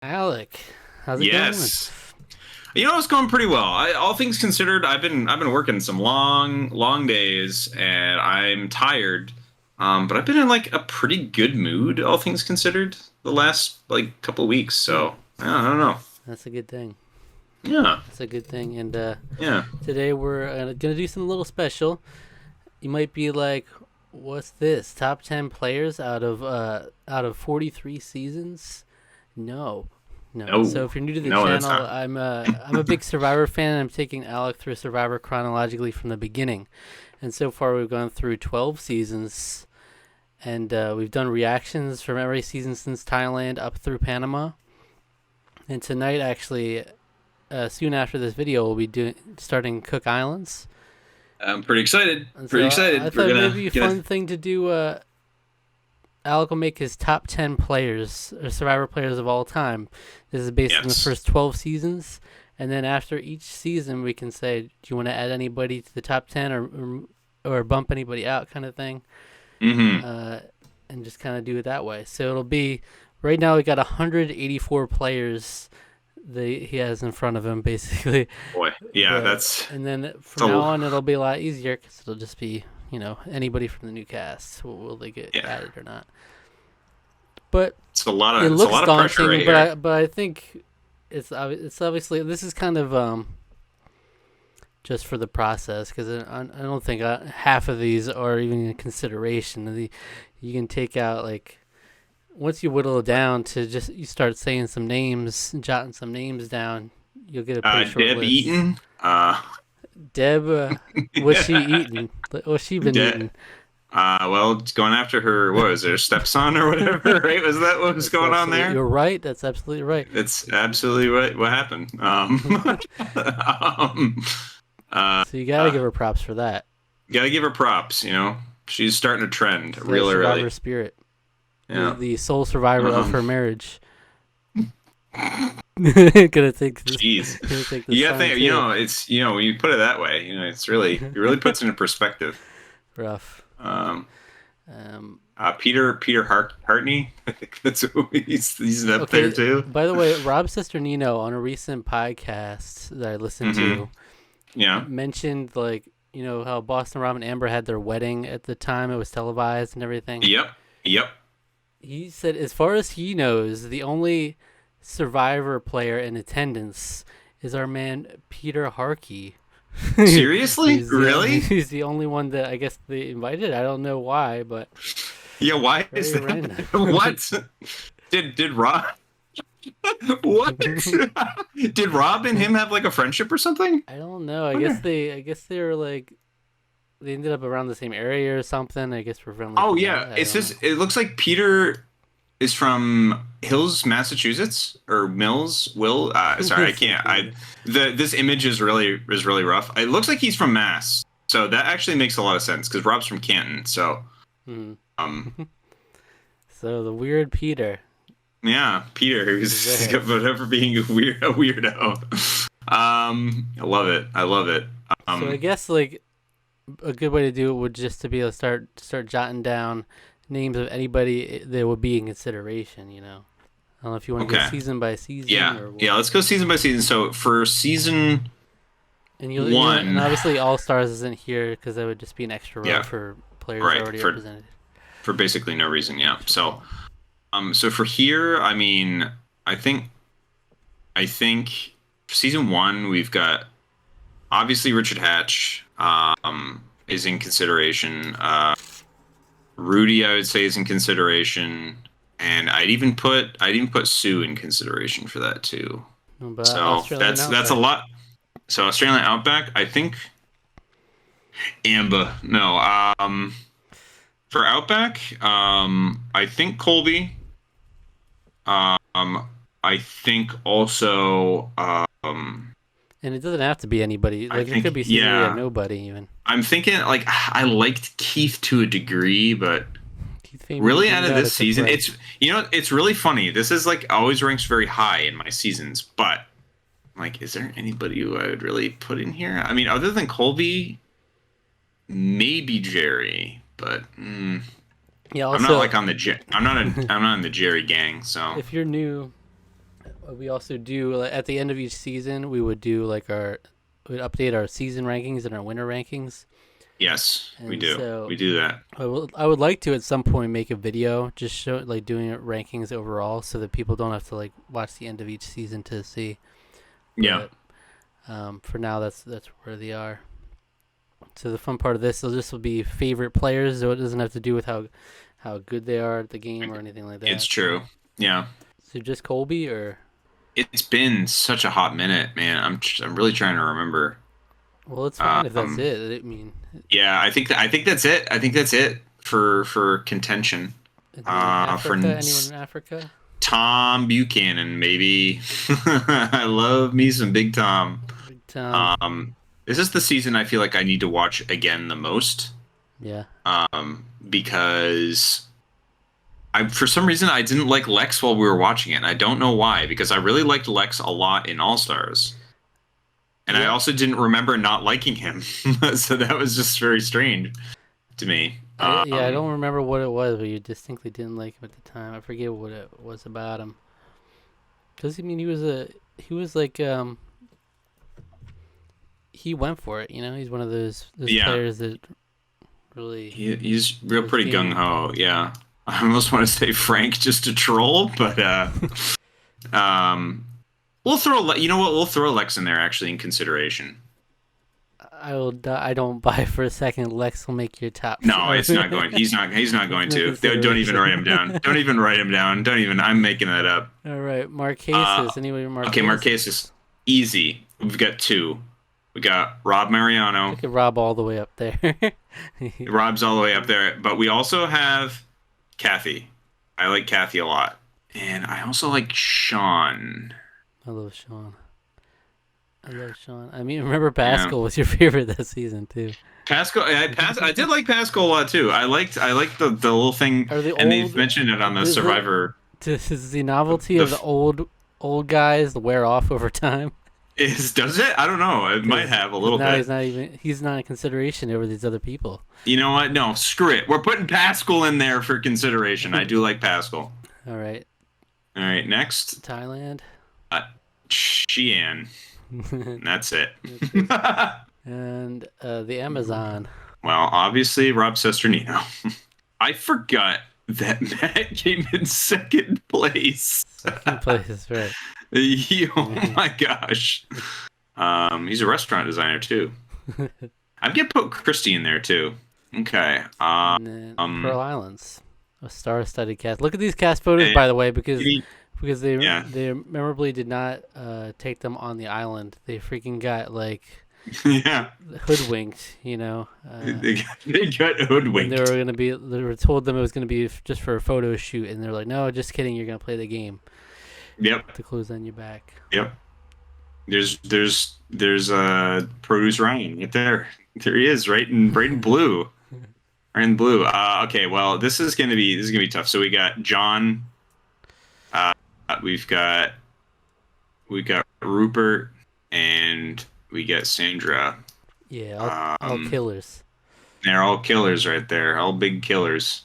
Alec, how's it going? Yes. It's going pretty well. All things considered, I've been working some long days, and I'm tired. But I've been in like a pretty good mood, all things considered, the last like couple of weeks. Hmm, So yeah, I don't know. that's a good thing. Yeah, That's a good thing. And yeah. today we're gonna do something a little special. You might be like, "What's this? Top 10 players out of 43 seasons?" No, no. So No, if you're new to the no, that's channel, not. I'm a big Survivor fan. And I'm taking Alec through Survivor chronologically from the beginning. And so far, we've gone through 12 seasons, and we've done reactions from every season since Thailand up through Panama. And tonight, actually, soon after this video, we'll be starting Cook Islands. I'm pretty excited. And Pretty so I excited. We're thought gonna maybe a gonna. fun thing to do. Alec will make his top 10 players or Survivor players of all time. This is based on the Yes. first 12 seasons, and then after each season, we can say, do you want to add anybody to the top 10 or bump anybody out, kind of thing, Mm-hmm. uh, and just kind of do it that way. So it'll be right now we got 184 players that he has in front of him, basically. Boy, yeah, But that's and then it's from now a on, it'll be a lot easier because it'll just be anybody from the new cast. Will they get yeah. added or not? But it It's a looks lot of pressure right daunting. But here. I think it's obviously this is kind of just for the process because I don't think half of these are even in consideration. You can take out like once you whittle it down to just you start saying some names, jotting some names down, you'll get a pretty short Deb list. Eaton. Deb, what's she eating? What's she been De- eating? well, it's going after her. What was it, her stepson or whatever? Right? Was that what was That's going on absolutely. there? You're right. That's absolutely right. That's absolutely what happened. Um, uh, So you gotta uh, give her props for that. gotta give her props. She's starting a trend She's got a really early. survivor spirit. The Yeah. the sole survivor of Um, her marriage. gonna take this. Jeez. Gonna take this You got to sign think. too. It's when you put it that way, it really puts it in perspective. Rough. Um, Um. Peter Hartney. I think that's who he's up there Okay. too. By the way, Rob's sister Nino on a recent podcast that I listened Hmm. to Yeah. mentioned like how Boston Rob and Amber had their wedding at the time it was televised and everything. Yep. Yep. He said, as far as he knows, the only Survivor player in attendance is our man Peter Harkey. Seriously? Really? He's the only one that I guess they invited. I don't know why, but Yeah, why is very that? random. What? Did Rob what? Did Rob and him have like a friendship or something? I don't know. Wonder. I guess they were like they ended up around the same area or something. I guess we're friendly Oh from yeah. that. I It don't says know. it looks like Peter is from Hills, Massachusetts, or Mills. Sorry, I can't. I this image is really rough. It looks like he's from Mass, so that actually makes a lot of sense because Rob's from Canton. So, Hmm. um, So the weird Peter yeah, Peter, is who's there. whatever being a weirdo. I love it. I love it. So I Um, guess like a good way to do it would just to be able to start jotting down names of anybody that would be in consideration. I don't know if you want to go okay. season by season Yeah, or yeah. what. Let's go season by season. So for season And one, obviously All Stars isn't here because that would just be an extra row yeah, for players right. already For represented. for basically no reason. Yeah. Yeah. So for here, I mean, I think I think season one we've got obviously Richard Hatch is in consideration. Rudy, I would say, is in consideration, and I'd even put Sue in consideration for that too. But So Australian that's a Outback. lot. So Australian Outback, I think Amba. No, for Outback, I think Colby. Um, I think also, And it doesn't have to be anybody. I Like it could think be season we had yeah. nobody even. I'm thinking like I liked Keith to a degree, but Keith Fabian really didn't out know of how to this cook season, right. it's really funny. This is like always ranks very high in my seasons, but like, is there anybody who I would really put in here? I mean, other than Colby, maybe Jerry, but Yeah. I'm not Also, like on the I'm not in the Jerry gang, so if you're new, we also do like, at the end of each season, we would do like we'd update our season rankings and our winter rankings. Yes, we And do. so We do that. I would like to at some point make a video just show like doing rankings overall, so that people don't have to like watch the end of each season to see. Yeah. But for now, that's where they are. So the fun part of this will be favorite players, so it doesn't have to do with how good they are at the game or anything like It's that. true. Yeah. So just Colby or It's been such a hot minute, man. I'm really trying to remember. well, it's fine if that's Um, it. I mean, yeah, I think that's it. I think that's it for contention. For Africa. Anyone in Africa? Tom Buchanan, maybe. I love me some Big Tom. Big Tom. This is the season I feel like I need to watch again the most. Yeah. Because for some reason I didn't like Lex while we were watching it. And I don't know why, because I really liked Lex a lot in All Stars. And I also didn't remember not liking him. So that was just very strange to me. I don't remember what it was, but you distinctly didn't like him at the time. I forget what it was about him. Because I mean, he was like he went for it. You know, he's one of those players that really he's real pretty gung ho. Yeah, I almost want to say Frank just to troll, but we'll throw. You know what? We'll throw Lex in there actually in consideration. I don't buy for a second Lex will make your top. No, it's not going. He's not going to. Don't even write him down. Don't even write him down. Don't even. I'm making that up. All right, Marquesas. Anyway, Marquesas. Okay, Marquesas. Easy. We've got two. We got Rob Mariano. Look at Rob all the way up there. Rob's all the way up there, but we also have Kathy. I like Kathy a lot, and I also like Sean. I love Sean. I mean, remember Pascal was your favorite that season too. Pascal, I did like Pascal a lot too. I liked the little thing, and they've mentioned it on the Survivor. Does the novelty of the old guys wear off over time? Does it? I don't know. It might have a little bit. He's not in consideration over these other people. You know what? No, screw it. We're putting Pascal in there for consideration. I do like Pascal. All right, next. Thailand. Xi'an. That's it. And the Amazon. Well, obviously, Rob Sesternino. I forgot that Matt came in second place. Second place, right. Oh my gosh. He's a restaurant designer too. I'm gonna put Christy in there too. Okay. And then Pearl Islands, a star-studded cast. Look at these cast photos, by the way, because they memorably did not take them on the island. They freaking got like hoodwinked, you know. They got hoodwinked. They were told them it was gonna be just for a photo shoot, and they're like, "No, just kidding. You're gonna play the game." Yep. The clothes on your back. Yep. There's Produce Ryan right there. There he is, right in blue. Right in blue. Okay, well, this is gonna be tough. So we got John. We've got Rupert, and we got Sandra. Yeah, all killers. They're all killers right there. All big killers.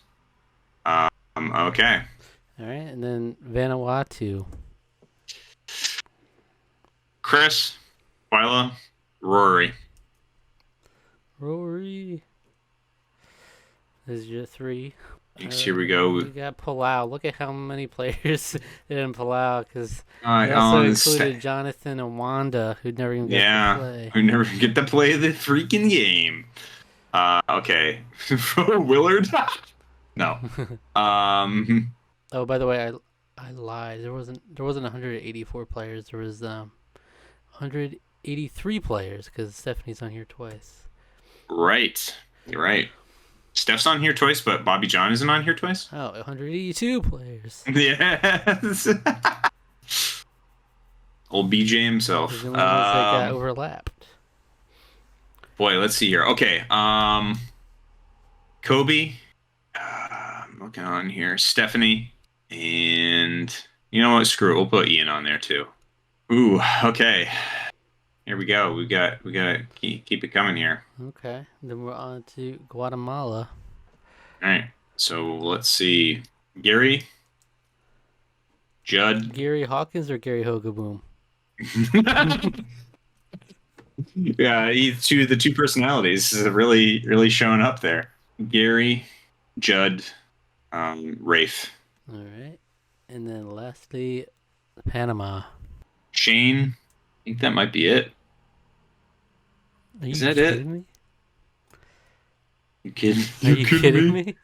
Okay. All right, and then Vanuatu. Chris, Twyla, Rory. There's your three. Next, here we go. We got Palau. Look at how many players there in Palau, because we also included Jonathan and Wanda, who never even get to play. Who never get to play the freaking game. Okay. Willard? No. Oh, by the way, I lied. There wasn't 184 players. There was 183 players, because Stephanie's on here twice. Right. You're right. Steph's on here twice, but Bobby John isn't on here twice? Oh, 182 players. Yes. Old BJ himself. The only ones that got overlapped. Boy, let's see here. Okay. Kobe. I'm looking on here. Stephanie. And you know what? Screw it. We'll put Ian on there too. Ooh, okay. Here we go. We gotta keep it coming here. Okay. Then we're on to Guatemala. All right. So let's see. Gary. Judd. Gary Hawkins or Gary Hogaboom? Yeah, the two personalities is really showing up there. Gary, Judd, Rafe. All right. And then lastly, Panama. Shane. I think that might be it. Are Is you that it? kidding me? You kidding? Are you kidding me?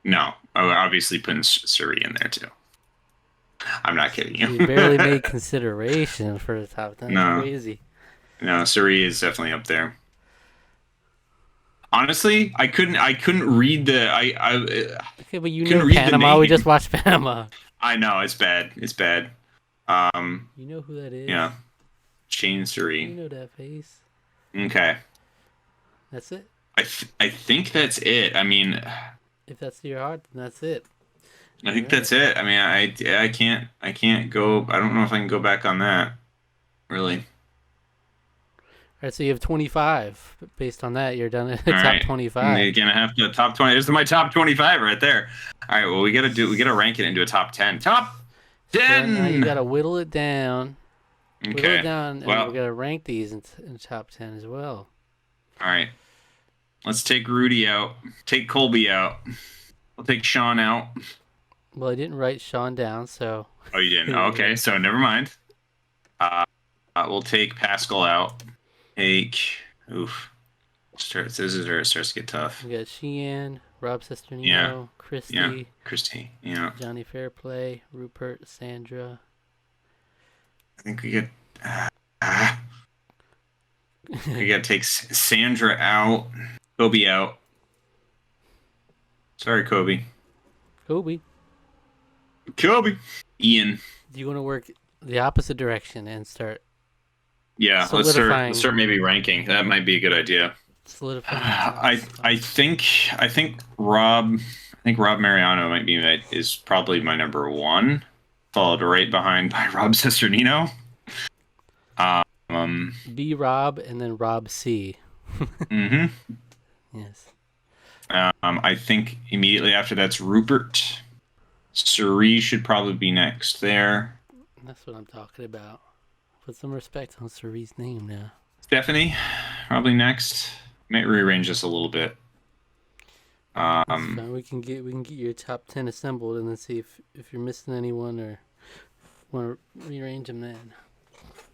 No, I'm obviously putting Suri in there too. I'm not kidding you. You barely made consideration for the top 10. No. Crazy. No, Suri is definitely up there. Honestly, I couldn't read the Okay, but you couldn't know read the Panama. We name. just watched Panama. I know it's bad. It's bad. You know who that is? Yeah, Shane You Suri. know that face. Okay, That's it. I think that's it. I mean, If that's to your heart, then that's it. I think that's it. I mean, I can't go. I don't know if I can go back on that. Really. All right, so you have 25. Based on that, you're done at All top right. 25. You're gonna have to top 20. This is my top 25 right there. All right. Well, we gotta rank it into a top 10. Top So 10. now you gotta whittle it down. Whittle Okay. it down, and Well, we're gonna rank these in top 10 as well. all right. Let's take Rudy out. Take Colby out. We'll take Sean out. Well, I didn't write Sean down, so Oh, you didn't? Oh, okay, so never mind. We'll take Pascal out. Take. Oof. This is where it starts to get tough. we got Sheehan, Rob Sesternino, Yeah. Christy, Yeah. Christy. Yeah. Johnny Fairplay, Rupert, Sandra. I think we get. We gotta take Sandra out. Kobe out. Sorry, Kobe. Kobe. Kobe. Ian. Do you want to work the opposite direction and start Yeah, Solidifying. let's start maybe ranking. That might be a good idea. solidifying? I think Rob Mariano is probably my number one, followed right behind by Rob Sesternino. B Rob and then Rob C. Mm-hmm. Yes. I think immediately after that's Rupert. Suri should probably be next there. That's what I'm talking about. Put some respect on Suri's name now. Stephanie, probably next. Might rearrange this a little bit. That's fine. We can get your top 10 assembled and then see if you're missing anyone or want to rearrange them then.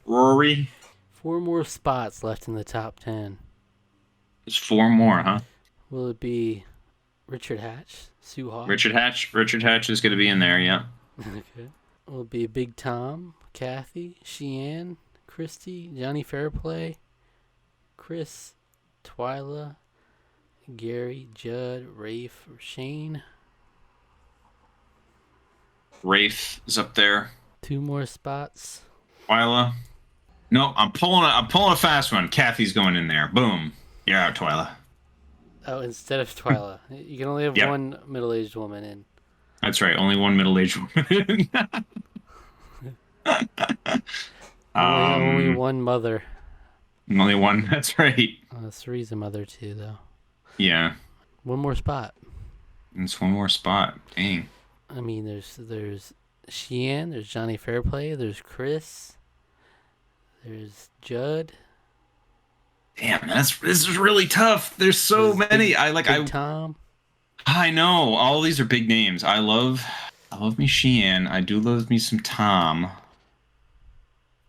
Rory. 4 more spots left in the top 10. There's 4 more, huh? Will it be Richard Hatch, Sue Hawk? Richard Hatch is going to be in there, yeah. Okay. Will it be Big Tom, Kathy, Sheehan, Christy, Johnny Fairplay, Chris, Twyla, Gary, Judd, Rafe, or Shane? Rafe is up there. 2 more spots. Twyla. No, I'm pulling a fast one. Kathy's going in there. Boom. You're out, Twyla. Oh, instead of Twyla. You can only have Yep. one middle-aged woman in. That's right. Only one middle-aged woman. Only one mother. Only one. That's right. Three's a mother too, though. Yeah. 1 more spot. It's 1 more spot. Dang. I mean, there's Sheehan, there's Johnny Fairplay, there's Chris, there's Judd. Damn, this is really tough. There's so There's many. Big Tom. I know. All these are big names. I love me Sheehan. I do love me some Tom.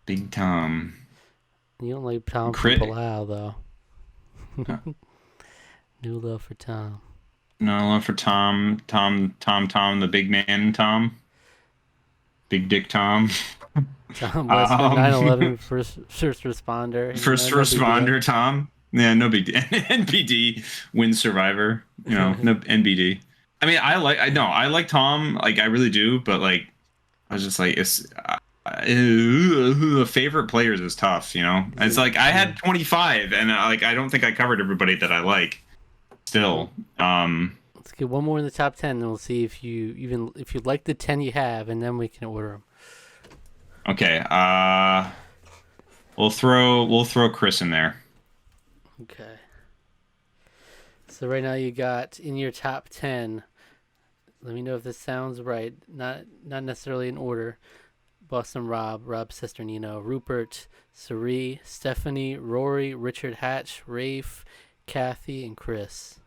Big Tom. You don't like Tom Crit- from Palau, though. New love for Tom. No love for Tom, the big man Tom. Big Dick Tom. Tom Westman, 9/11 first responder. First No big deal. responder Tom. Yeah, no big deal. NPD, win survivor. No NBD. I mean, I like Tom. Like, I really do. But like, I was just like, it's the favorite players is tough. It's like I had 25, and I don't think I covered everybody that I like. Still, Let's get one more in the top 10, and we'll see if you like the 10 you have, and then we can order them. Okay. We'll throw Chris in there. Okay. So right now you got in your top 10 Let me know if this sounds right. Not necessarily in order. Boston Rob, Rob Cesternino, Rupert, Sari, Stephanie, Rory, Richard Hatch, Rafe, Kathy, and Chris.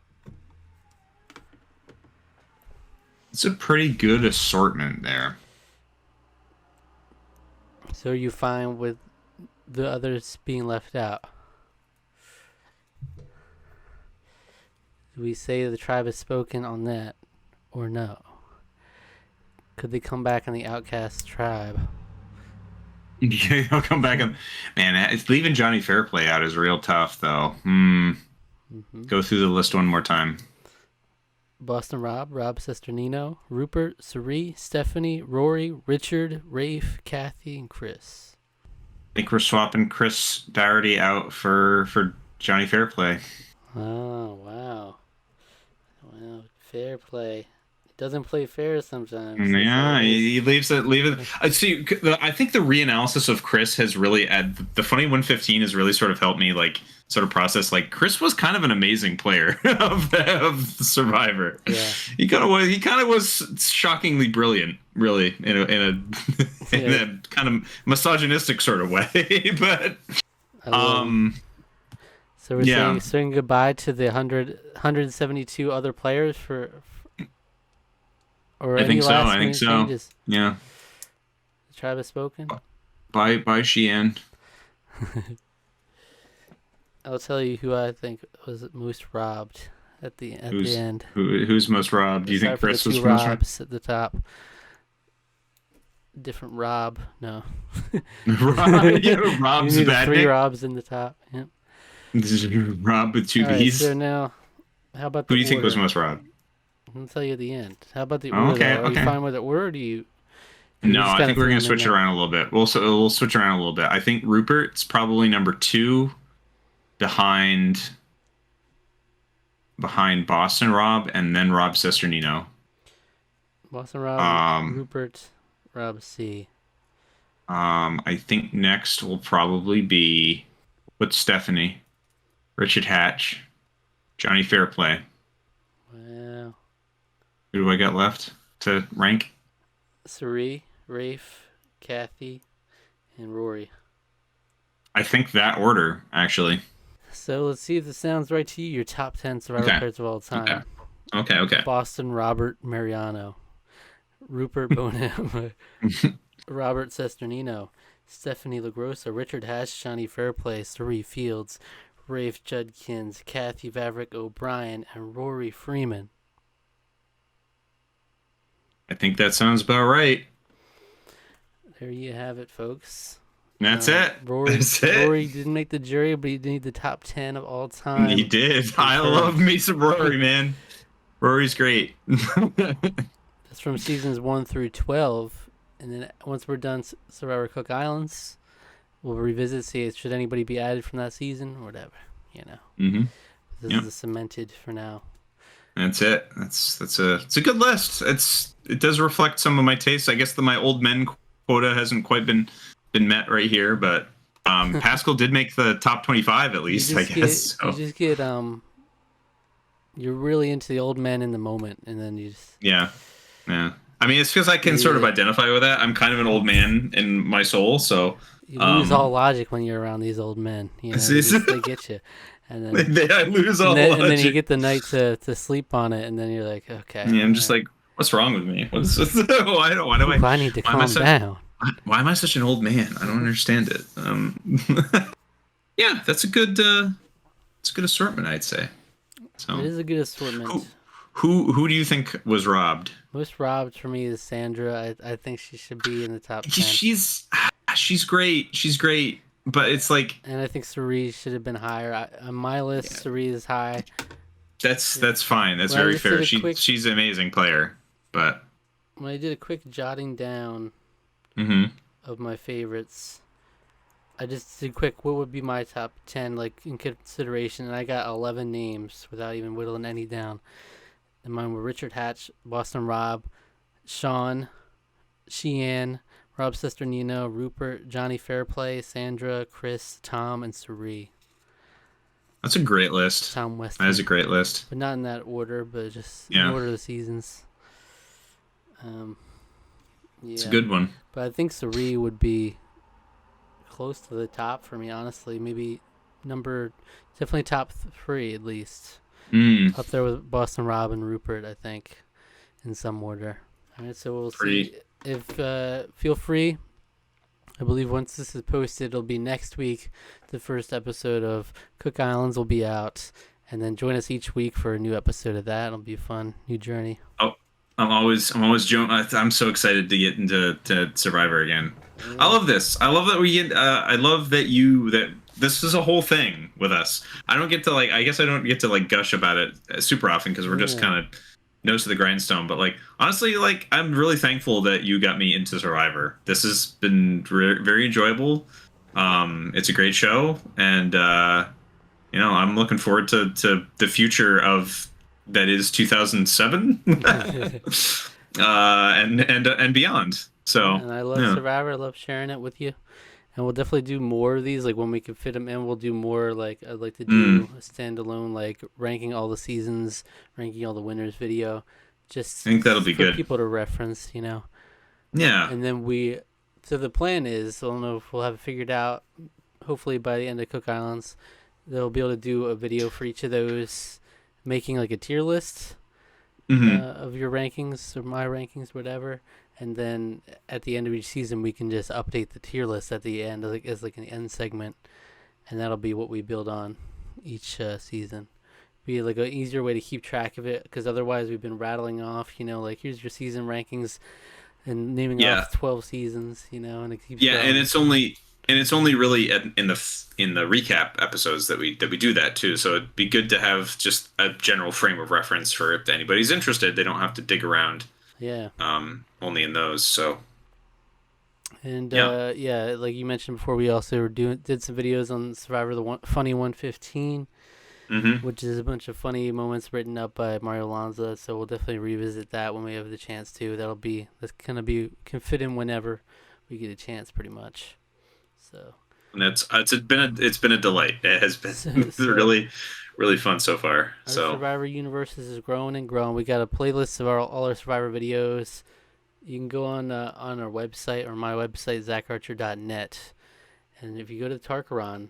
It's a pretty good assortment there. So are you fine with the others being left out? Do we say the tribe has spoken on that, or no? Could they come back in the outcast tribe? Yeah, he'll come back and man, it's leaving Johnny Fairplay out is real tough though. Go through the list one more time. Boston Rob, Rob Cesternino, Rupert, Sari, Stephanie, Rory, Richard, Rafe, Kathy, and Chris. I think we're swapping Chris Dougherty out for Johnny Fairplay. Oh, wow. Wow, fair play. He doesn't play fair sometimes. Yeah, he leaves it. See, I think the reanalysis of Chris has really the funny 115 has really sort of helped me like sort of process like Chris was kind of an amazing player of Survivor. Yeah, he kind of was shockingly brilliant, really in a kind of misogynistic sort of way, but So we're saying goodbye to the 172 other players or I think so. I think so. Changes? Yeah. The tribe has spoken. Bye, Sheehan. I'll tell you who I think was most robbed at the end. Who's most robbed? Do you think Chris was most Robs at the top? Different Rob, no. Rob's bad. Three Robs in the top. Yep. This is Rob with two B's. So now, how about who do you think was most robbed? I'll tell you at the end. How about the order? Okay. Are you fine with the order? Or do you? No, I think we're gonna switch it around a little bit. We'll switch around a little bit. I think Rupert's probably number 2, behind Boston Rob, and then Rob Cesternino. Boston Rob, Rupert, Rob C. I think next will probably be with Stephanie, Richard Hatch, Johnny Fairplay. Wow. Who do I got left to rank? Sari, Rafe, Kathy, and Rory. I think that order, actually. So let's see if this sounds right to you. Your top 10 Survivor players of all time. Okay. Boston Robert Mariano, Rupert Bonham, Robert Cesternino, Stephanie LaGrossa, Richard Hatch, Johnny Fairplay, Sari Fields, Rafe Judkins, Kathy Vavrick O'Brien, and Rory Freeman. I think that sounds about right. There you have it, folks. That's it. Rory didn't make the jury, but he made the top 10 of all time. He did. I love me some Rory, man. Rory's great. That's from seasons 1 through 12. And then once we're done Survivor Cook Islands, we'll revisit, see should anybody be added from that season or whatever, Mm-hmm. This is cemented for now. That's it. It's a good list. It does reflect some of my tastes. I guess my old men quota hasn't quite been met right here, but Pascal did make the top 25 at least, I guess. You just get you're really into the old men in the moment, and then you just yeah. I mean, it's because I can sort of identify with that. I'm kind of an old man in my soul, so you lose all logic when you're around these old men. They get you, and then I lose all logic. And then you get the night to sleep on it, and then you're like, okay. Yeah, I'm just like, what's wrong with me? Why do I need to calm down? Why am I such an old man? I don't understand it. Yeah, that's a good assortment, I'd say. So it is a good assortment. Who do you think was robbed? Most robbed for me is Sandra. I think she should be in the top 10. She's great. She's great, but it's like. And I think Sari should have been higher. On my list, Sari is high. That's fine. That's very fair. She's an amazing player, but. When I did a quick jotting down of my favorites, I just did quick, what would be my top 10, like, in consideration, and I got 11 names without even whittling any down. And mine were Richard Hatch, Boston Rob, Sean, Sheehan, Rob Cesternino, Rupert, Johnny Fairplay, Sandra, Chris, Tom, and Sari. That's a great list. Tom Weston. That is a great list. But not in that order, but just in order of the seasons. Um, It's a yeah, good one. but I think Suri would be close to the top for me, honestly. Maybe definitely top three at least. Mm, Up there with Boston Rob and Rupert, I think, in some order. All right, so we'll see. pretty. If feel free. I believe once this is posted, it'll be next week. The first episode of Cook Islands will be out, and then join us each week for a new episode of that. It'll be a fun new journey. Oh, I'm always I'm so excited to get into Survivor again. I Yeah, love this. I love that we get. I love that this is a whole thing with us. I don't get to like. I guess I don't get to like gush about it super often because we're just yeah, kind of nose to the grindstone. But like honestly, like I'm really thankful that you got me into Survivor. This has been very enjoyable. It's a great show, and I'm looking forward to the future of that is 2007 and beyond. yeah. So And I love yeah. Survivor. I love sharing it with you. And we'll definitely do more of these. Like when we can fit them in, we'll do more. Like I'd like to Mm, do a standalone, like ranking all the seasons, ranking all the winners video, I think that'll just be for good. people to reference, you know. Yeah. And then so the plan is, I don't know if we'll have it figured out. Hopefully by the end of Cook Islands, they'll be able to do a video for each of those, making like a tier list Hmm. of your rankings or my rankings, whatever. And then at the end of each season, we can just update the tier list at the end, like as like an end segment, and that'll be what we build on each season. Be like an easier way to keep track of it, because otherwise we've been rattling off, like here's your season rankings and naming Yeah. off 12 seasons, and it keeps Yeah, and going. it's only really in the recap episodes that we do that too. So it'd be good to have just a general frame of reference for if anybody's interested. They don't have to dig around Yeah. only in those. So And yeah. yeah, like you mentioned before, we also did some videos on Survivor Funny 115, Hmm. which is a bunch of funny moments written up by Mario Lanza. So we'll definitely revisit that when we have the chance to. That's gonna be can fit in whenever we get a chance, pretty much. So And it's been a delight. It has been so really fun so far. our So Survivor universe is growing and growing. We got a playlist of all our Survivor videos. You can go on our website or my website, zacharcher.net. And if you go to Tarqaron,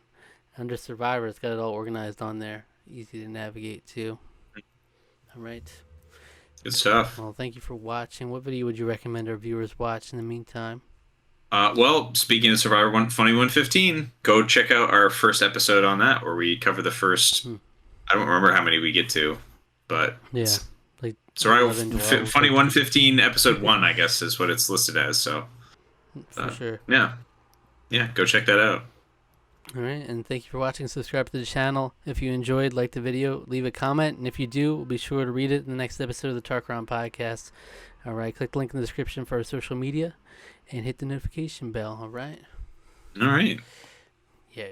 under Survivor, it's got it all organized on there. Easy to navigate to. All right. good stuff. Well, thank you for watching. What video would you recommend our viewers watch in the meantime? Well, speaking of Survivor Funny 115, go check out our first episode on that where we cover the first. Hmm. I don't remember how many we get to, but Yeah, like Survivor 11, 12, Funny 13. 115 episode 1, I guess, is what it's listed as. So For sure. yeah, yeah, go check that out. All right, and thank you for watching. Subscribe to the channel. If you enjoyed, like the video, leave a comment. And if you do, we'll be sure to read it in the next episode of the Tarqaron podcast. All right, click the link in the description for our social media and hit the notification bell. All right. All right. Yeah.